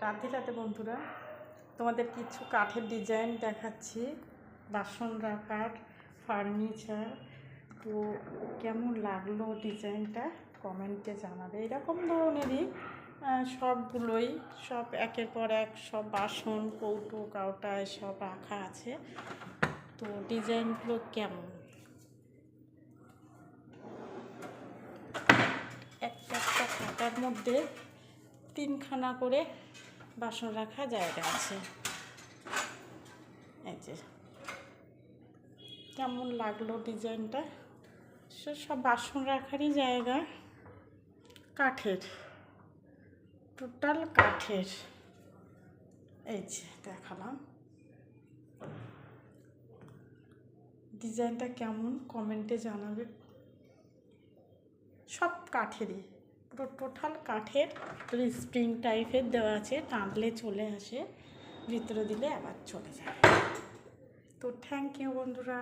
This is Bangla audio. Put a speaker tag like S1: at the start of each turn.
S1: রাধে রাধে বন্ধুরা, তোমাদের কিছু কাঠের ডিজাইন দেখাচ্ছি, বাসন রাখার, ফার্নিচার। তো কেমন লাগলো ডিজাইনটা কমেন্টে জানাবে। এরকম ধরনেরই সবগুলোই, সব একের পর এক সব বাসন, কৌটো কাউটায় সব রাখা আছে। তো ডিজাইনগুলো কেমন, একটা খাতার মধ্যে 3খানা করে বাসন রাখা জায়গা আছে। এই যে কেমন লাগলো ডিজাইনটা, সব বাসন রাখারই জায়গা, কাঠের, টোটাল কাঠের। এই যে দেখালাম, ডিজাইনটা কেমন কমেন্টে জানাবে। সব কাঠেরই, পুরো টোটাল কাঠের, স্প্রিং টাইপের দেওয়া আছে, টানলে চলে আসে, ভিতরে দিলে আবার চলে যায়। তো থ্যাংক ইউ বন্ধুরা।